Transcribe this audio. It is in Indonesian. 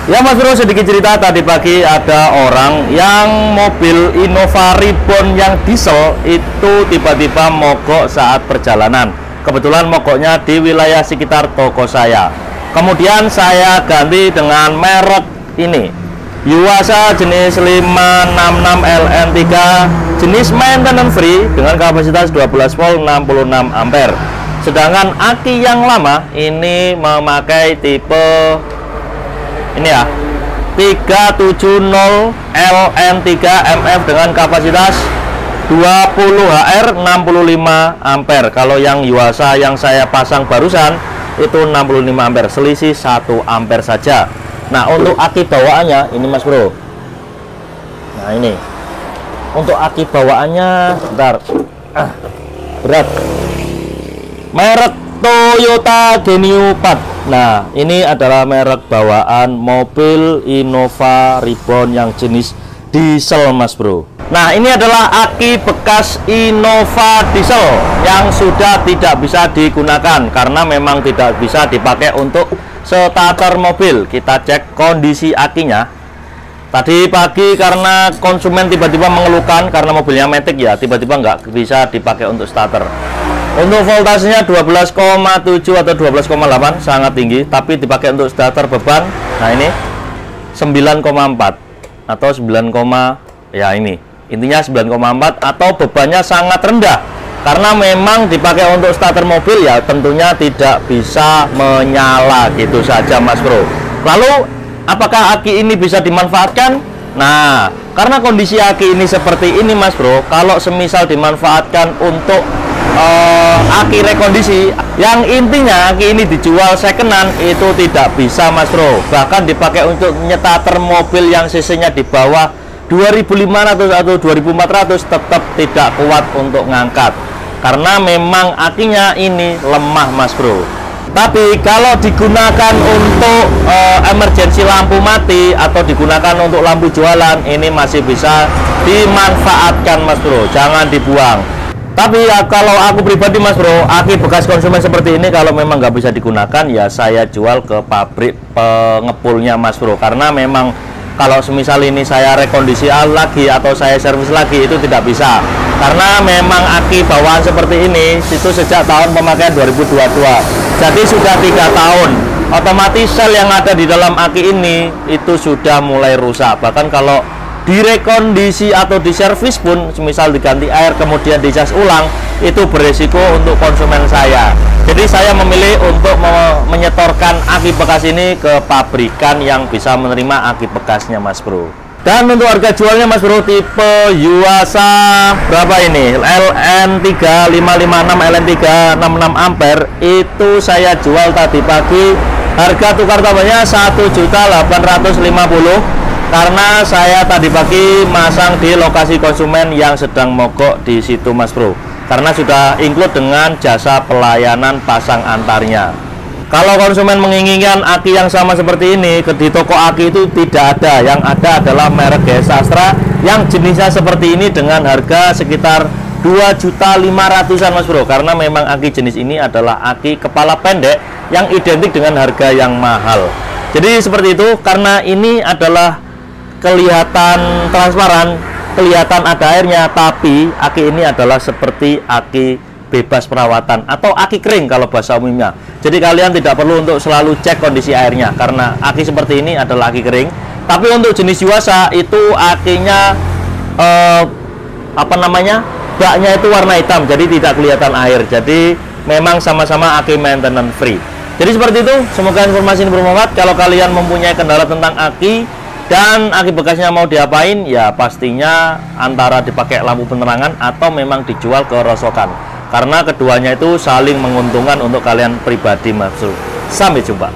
Ya Mas Bro, sedikit cerita. Tadi pagi ada orang yang mobil Innova Reborn yang diesel itu tiba-tiba mogok saat perjalanan. Kebetulan mogoknya di wilayah sekitar toko saya. Kemudian saya ganti dengan merek ini, Yuasa jenis 566 LN3, jenis maintenance free dengan kapasitas 12 volt 66 ampere. Sedangkan aki yang lama ini memakai tipe ini ya, 370 LN3 MF dengan kapasitas 20 HR 65 ampere. Kalau yang Yuasa yang saya pasang barusan itu 65 ampere, selisih 1 ampere saja. Nah, untuk aki bawaannya ini Mas Bro. Nah, ini untuk aki bawaannya, bentar, berat, merek Toyota Genio 4. Nah, ini adalah merek bawaan mobil Innova Reborn yang jenis diesel Mas Bro. Nah, ini adalah aki bekas Innova diesel yang sudah tidak bisa digunakan karena memang tidak bisa dipakai untuk starter mobil. Kita cek kondisi akinya. Tadi pagi karena konsumen tiba-tiba mengeluhkan karena mobilnya matic ya, tiba-tiba nggak bisa dipakai untuk starter. Untuk voltasenya 12,7 atau 12,8, sangat tinggi, tapi dipakai untuk starter beban. Nah, ini 9,4 atau 9, ya ini. Intinya 9,4 atau bebannya sangat rendah. Karena memang dipakai untuk starter mobil ya, tentunya tidak bisa menyala gitu saja Mas Bro. Lalu apakah aki ini bisa dimanfaatkan? Nah, karena kondisi aki ini seperti ini Mas Bro, kalau semisal dimanfaatkan untuk aki rekondisi, yang intinya aki ini dijual secondan, itu tidak bisa Mas Bro. Bahkan dipakai untuk starter mobil yang cc-nya di bawah 2500 atau 2400 tetap tidak kuat untuk ngangkat karena memang akinya ini lemah Mas Bro. Tapi kalau digunakan untuk emergency lampu mati atau digunakan untuk lampu jualan, ini masih bisa dimanfaatkan Mas Bro, jangan dibuang. Tapi ya kalau aku pribadi Mas Bro, aki bekas konsumen seperti ini kalau memang nggak bisa digunakan ya saya jual ke pabrik pengepulnya Mas Bro. Karena memang kalau semisal ini saya rekondisi lagi atau saya servis lagi itu tidak bisa. Karena memang aki bawaan seperti ini itu sejak tahun pemakaian 2022. Jadi sudah 3 tahun. Otomatis sel yang ada di dalam aki ini itu sudah mulai rusak. Bahkan kalau direkondisi atau diservis pun, semisal diganti air kemudian dicas ulang, itu beresiko untuk konsumen saya. Jadi saya memilih untuk menyetorkan aki bekas ini ke pabrikan yang bisa menerima aki bekasnya Mas Bro. Dan untuk harga jualnya Mas Bro, tipe Yuasa berapa ini? LN3 556 LN3 66 ampere itu saya jual tadi pagi, harga tukar tambahnya 1.850.000. Karena saya tadi pagi masang di lokasi konsumen yang sedang mogok di situ Mas Bro. Karena sudah include dengan jasa pelayanan pasang antarnya. Kalau konsumen menginginkan aki yang sama seperti ini, di toko aki itu tidak ada. Yang ada adalah merek GS Astra yang jenisnya seperti ini dengan harga sekitar 2.500.000-an Mas Bro. Karena memang aki jenis ini adalah aki kepala pendek yang identik dengan harga yang mahal. Jadi seperti itu, karena ini adalah kelihatan transparan, kelihatan ada airnya, tapi aki ini adalah seperti aki bebas perawatan atau aki kering kalau bahasa umumnya. Jadi kalian tidak perlu untuk selalu cek kondisi airnya karena aki seperti ini adalah aki kering. Tapi untuk jenis Yuasa itu akinya baknya itu warna hitam, jadi tidak kelihatan air. Jadi memang sama-sama aki maintenance free. Jadi seperti itu, semoga informasi ini bermanfaat. Kalau kalian mempunyai kendala tentang aki dan aki bekasnya mau diapain, ya pastinya antara dipakai lampu penerangan atau memang dijual ke rosokan. Karena keduanya itu saling menguntungkan untuk kalian pribadi Mas Bro. Sampai jumpa.